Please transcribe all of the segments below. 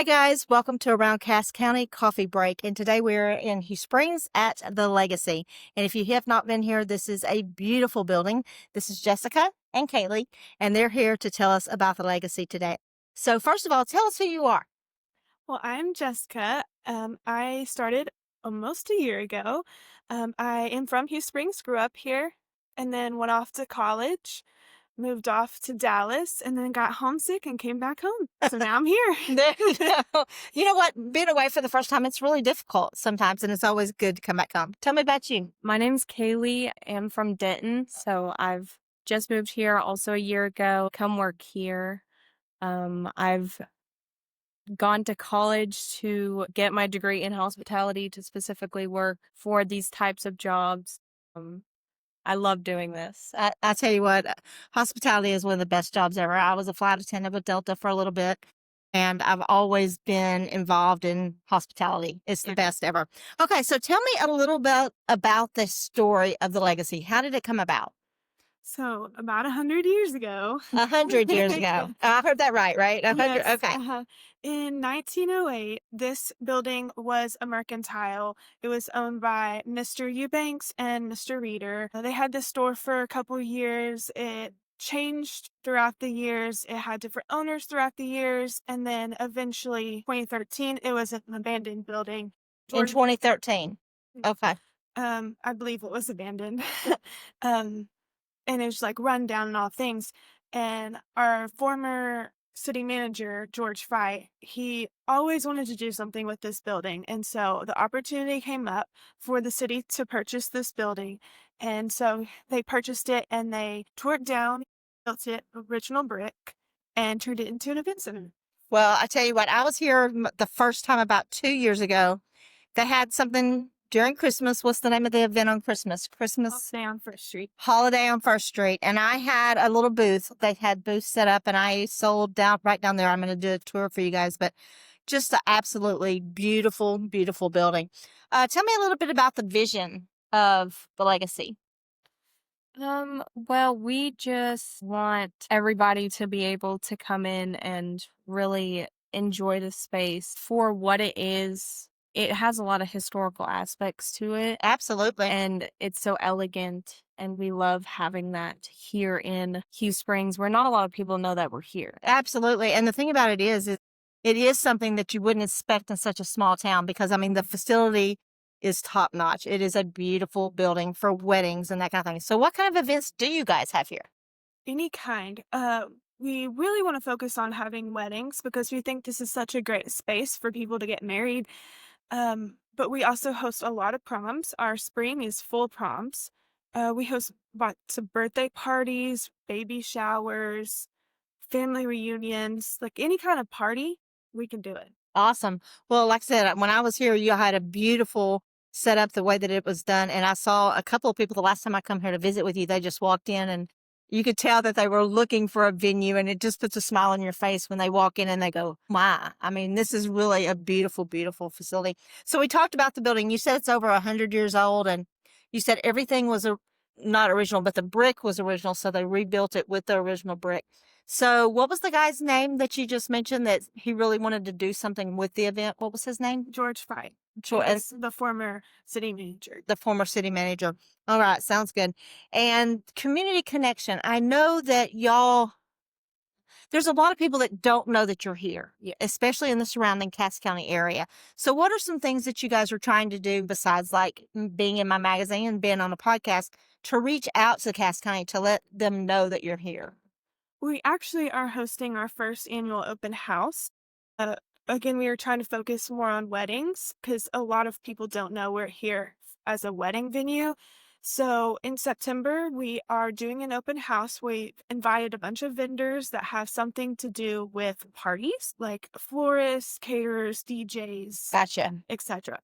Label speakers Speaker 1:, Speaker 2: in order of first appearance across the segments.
Speaker 1: Hi guys, welcome to Around Cass County Coffee Break, and today we're in Hughes Springs at the Legacy. And if you have not been here, this is a beautiful building. This is Jessica and Kaylee, and they're here to tell us about the Legacy today. So first of all, tell us who you are.
Speaker 2: Well, I'm Jessica. I started almost a year ago. I am from Hughes Springs, grew up here, and then went off to college, moved off to Dallas, and then got homesick and came back home. So now I'm here.
Speaker 1: There you go. You know what? Being away for the first time, it's really difficult sometimes, and it's always good to come back home. Tell me about you.
Speaker 3: My name's Kaylee. I'm from Denton, so I've just moved here also a year ago. Come work here. I've gone to college to get my degree in hospitality to specifically work for these types of jobs. I love doing this.
Speaker 1: I tell you what, hospitality is one of the best jobs ever. I was a flight attendant with Delta for a little bit, and I've always been involved in hospitality. It's the best ever. Okay, so tell me a little bit about the story of the Legacy. How did it come about?
Speaker 2: So about 100 years ago.
Speaker 1: 100 years ago. I heard that right? 100.
Speaker 2: Yes,
Speaker 1: Okay.
Speaker 2: In 1908, this building was a mercantile. It was owned by Mr. Eubanks and Mr. Reeder. They had this store for a couple years. It changed throughout the years. It had different owners throughout the years. And then eventually, 2013, it was an abandoned building.
Speaker 1: In 2013. Okay.
Speaker 2: I believe it was abandoned. um, and it was like run down and all things. And our former city manager, George Fight, he always wanted to do something with this building. And so the opportunity came up for the city to purchase this building. And so they purchased it and they tore it down, built it original brick, and turned it into an event center.
Speaker 1: Well, I tell you what, I was here the first time about 2 years ago. They had something during Christmas. What's the name of the event on Christmas?
Speaker 2: Holiday on First Street.
Speaker 1: Holiday on First Street. And I had a little booth. They had booths set up, and I sold right down there. I'm going to do a tour for you guys, but just an absolutely beautiful, beautiful building. Tell me a little bit about the vision of the Legacy.
Speaker 3: Well, we just want everybody to be able to come in and really enjoy the space for what it is. It has a lot of historical aspects to it.
Speaker 1: Absolutely.
Speaker 3: And it's so elegant, and we love having that here in Hughes Springs, where not a lot of people know that we're here.
Speaker 1: Absolutely. And the thing about it is it is something that you wouldn't expect in such a small town because, I mean, the facility is top notch. It is a beautiful building for weddings and that kind of thing. So what kind of events do you guys have here?
Speaker 2: Any kind. We really want to focus on having weddings because we think this is such a great space for people to get married. But we also host a lot of proms. Our spring is full proms. We host lots of birthday parties, baby showers, family reunions, like any kind of party, we can do it.
Speaker 1: Awesome. Well, like I said, when I was here, you had a beautiful setup the way that it was done. And I saw a couple of people the last time I come here to visit with you, they just walked in and you could tell that they were looking for a venue, and it just puts a smile on your face when they walk in and they go, wow, I mean, this is really a beautiful, beautiful facility. So we talked about the building. You said it's over 100 years old, and you said everything was not original, but the brick was original. So they rebuilt it with the original brick. So what was the guy's name that you just mentioned that he really wanted to do something with the event? What was his name?
Speaker 2: George Fight.
Speaker 1: As
Speaker 2: The former city manager.
Speaker 1: the former city manager. All right, sounds good. And community connection. I know that there's a lot of people that don't know that you're here, especially in the surrounding Cass County area. So what are some things that you guys are trying to do besides like being in my magazine and being on a podcast to reach out to Cass County to let them know that you're here?
Speaker 2: We actually are hosting our first annual open house. Again, we are trying to focus more on weddings because a lot of people don't know we're here as a wedding venue. So in September, we are doing an open house. We invited a bunch of vendors that have something to do with parties, like florists, caterers, DJs,
Speaker 1: Gotcha.
Speaker 2: etc.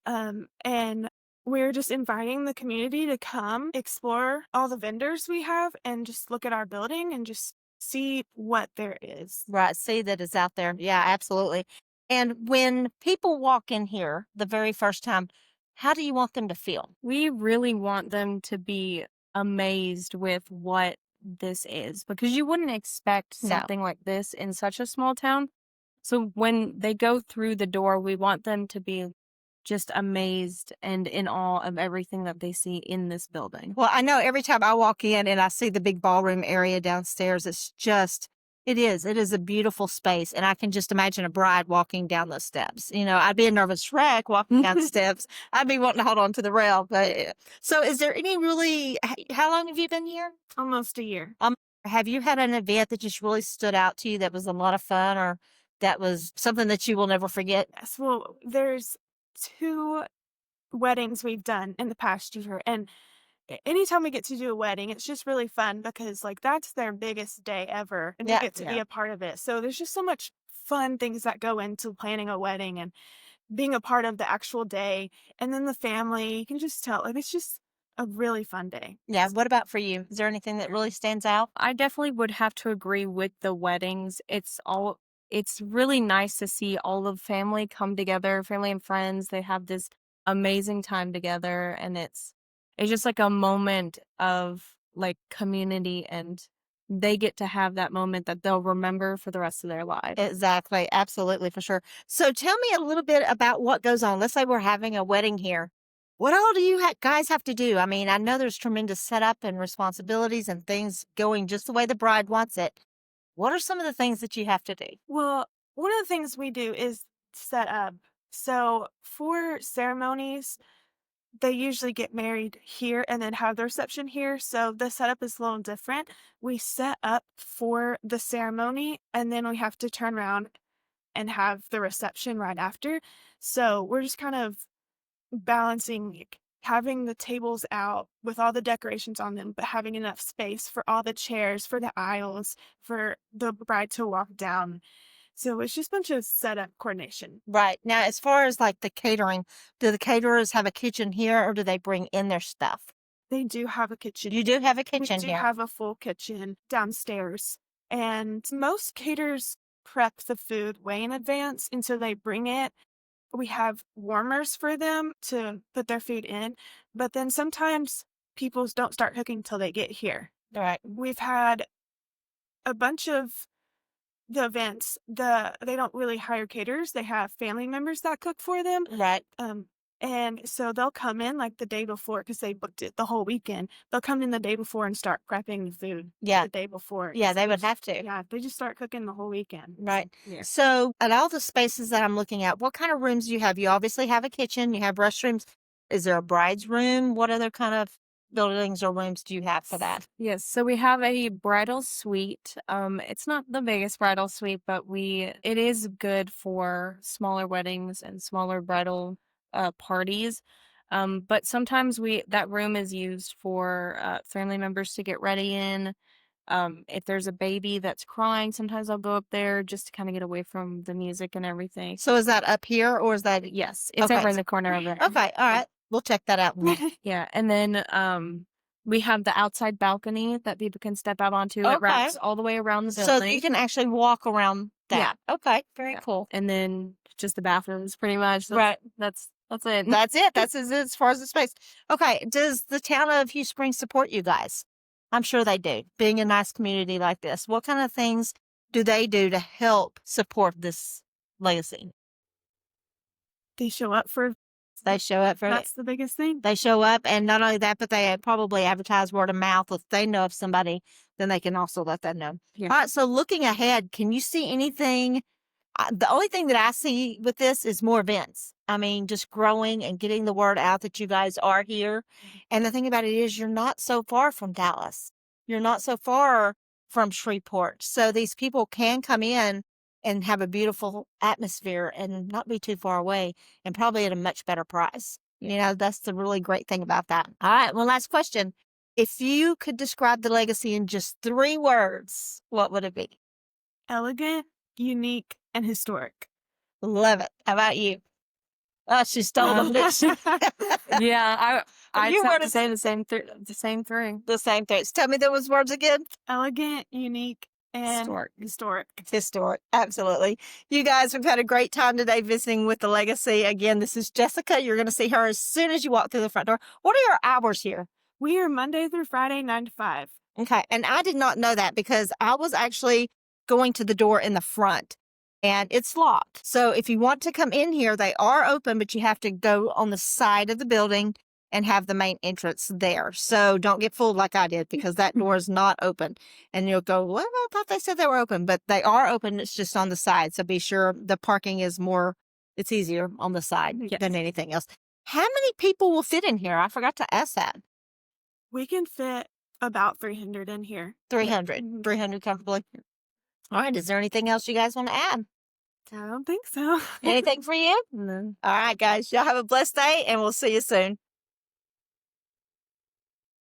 Speaker 2: And we're just inviting the community to come explore all the vendors we have and just look at our building and just see what there is.
Speaker 1: Right. See that it's out there. Yeah, absolutely. And when people walk in here the very first time, how do you want them to feel?
Speaker 3: We really want them to be amazed with what this is, because you wouldn't expect
Speaker 1: No.
Speaker 3: something like this in such a small town. So when they go through the door, we want them to be just amazed and in awe of everything that they see in this building.
Speaker 1: Well, I know every time I walk in and I see the big ballroom area downstairs, it is a beautiful space. And I can just imagine a bride walking down those steps. You know, I'd be a nervous wreck walking down the steps. I'd be wanting to hold on to the rail. But so is there any how long have you been here?
Speaker 2: Almost a year.
Speaker 1: Have you had an event that just really stood out to you that was a lot of fun or that was something that you will never forget?
Speaker 2: Yes, well, there's 2 weddings we've done in the past year, and anytime we get to do a wedding, it's just really fun because, like, that's their biggest day ever, and we
Speaker 1: Yeah.
Speaker 2: get to be a part of it. So there's just so much fun things that go into planning a wedding and being a part of the actual day, and then the family, you can just tell, like, it's just a really fun day.
Speaker 1: Yeah. What about for you? Is there anything that really stands out?
Speaker 3: I definitely would have to agree with the weddings. It's really nice to see all of family come together, family and friends. They have this amazing time together, and it's just like a moment of like community, and they get to have that moment that they'll remember for the rest of their lives.
Speaker 1: Exactly. Absolutely. For sure. So tell me a little bit about what goes on. Let's say we're having a wedding here. What all do you guys have to do? I mean, I know there's tremendous setup and responsibilities and things going just the way the bride wants it. What are some of the things that you have to do?
Speaker 2: Well, one of the things we do is set up. So for ceremonies, they usually get married here and then have the reception here. So the setup is a little different. We set up for the ceremony and then we have to turn around and have the reception right after. So we're just kind of balancing like, having the tables out with all the decorations on them, but having enough space for all the chairs, for the aisles, for the bride to walk down. So it's just a bunch of setup coordination.
Speaker 1: Right. Now, as far as like the catering, do the caterers have a kitchen here or do they bring in their stuff?
Speaker 2: They do have a kitchen.
Speaker 1: You do have a
Speaker 2: We
Speaker 1: kitchen
Speaker 2: do
Speaker 1: here.
Speaker 2: have a full kitchen downstairs. And most caterers prep the food way in advance. And so they bring it. We have warmers for them to put their food in. But then sometimes people don't start cooking till they get here.
Speaker 1: Right.
Speaker 2: We've had a bunch of the events, they don't really hire caterers. They have family members that cook for them.
Speaker 1: Right.
Speaker 2: And so they'll come in like the day before because they booked it the whole weekend. They'll come in the day before and start prepping the food.
Speaker 1: Yeah.
Speaker 2: The day before.
Speaker 1: Yeah, they would have to.
Speaker 2: Yeah, they just start cooking the whole weekend.
Speaker 1: Right.
Speaker 2: Yeah.
Speaker 1: So, at all the spaces that I'm looking at, what kind of rooms do you have? You obviously have a kitchen, you have restrooms. Is there a bride's room? What other kind of buildings or rooms do you have for that?
Speaker 3: Yes, so we have a bridal suite. It's not the biggest bridal suite, but it is good for smaller weddings and smaller bridal parties. But sometimes that room is used for family members to get ready in. If there's a baby that's crying, sometimes I'll go up there just to kind of get away from the music and everything.
Speaker 1: So, is that up here or is that?
Speaker 3: Yes, it's
Speaker 1: Okay.
Speaker 3: over in the corner of it.
Speaker 1: Okay. All right. We'll check that out.
Speaker 3: Yeah, and then we have the outside balcony that people can step out onto. It wraps all the way around the
Speaker 1: So
Speaker 3: building.
Speaker 1: you can actually walk around that.
Speaker 3: Yeah.
Speaker 1: Okay. Very
Speaker 3: Yeah.
Speaker 1: cool.
Speaker 3: And then just the bathrooms, pretty much.
Speaker 1: Right.
Speaker 3: That's it.
Speaker 1: That's it. That's as far as the space. Okay. Does the town of Hughes Springs support you guys? I'm sure they do. Being a nice community like this, what kind of things do they do to help support this legacy?
Speaker 2: They show up for
Speaker 1: They show up for it.
Speaker 2: that's the biggest thing.
Speaker 1: They show up, and not only that, but they probably advertise word of mouth. If they know of somebody, then they can also let them know.
Speaker 3: Yeah.
Speaker 1: All right. So looking ahead, can you see anything? The only thing that I see with this is more events. I mean, just growing and getting the word out that you guys are here. And the thing about it is you're not so far from Dallas. You're not so far from Shreveport. So these people can come in and have a beautiful atmosphere and not be too far away and probably at a much better price. You know, that's the really great thing about that. All right. One last question. If you could describe the legacy in just 3 words, what would it be?
Speaker 2: Elegant, unique, and historic.
Speaker 1: Love it. How about you? Oh, she stole them. didn't she?
Speaker 3: Yeah, I
Speaker 1: You
Speaker 3: just have
Speaker 1: were
Speaker 3: to
Speaker 1: to-
Speaker 3: say the same three.
Speaker 1: The same things. Tell me those words again.
Speaker 2: Elegant, unique, and
Speaker 3: Historic.
Speaker 1: Historic. Absolutely. You guys, we've had a great time today visiting with the legacy. Again, this is Jessica. You're going to see her as soon as you walk through the front door. What are your hours here?
Speaker 2: We are Monday through Friday, 9 to 5.
Speaker 1: Okay. And I did not know that because I was actually going to the door in the front. and it's locked. So if you want to come in here, they are open, but you have to go on the side of the building and have the main entrance there. So don't get fooled like I did, because that door is not open. And you'll go, well, I thought they said they were open, but they are open. It's just on the side. So be sure the parking is it's easier on the side
Speaker 3: Yes.
Speaker 1: than anything else. How many people will fit in here? I forgot to ask that.
Speaker 2: We can fit about 300 in here.
Speaker 1: 300.
Speaker 2: Mhm.
Speaker 1: 300 comfortably. All right. Is there anything else you guys want to add?
Speaker 2: I don't think so.
Speaker 1: Anything for you?
Speaker 3: No.
Speaker 1: All right, guys. Y'all have a blessed day, and we'll see you soon.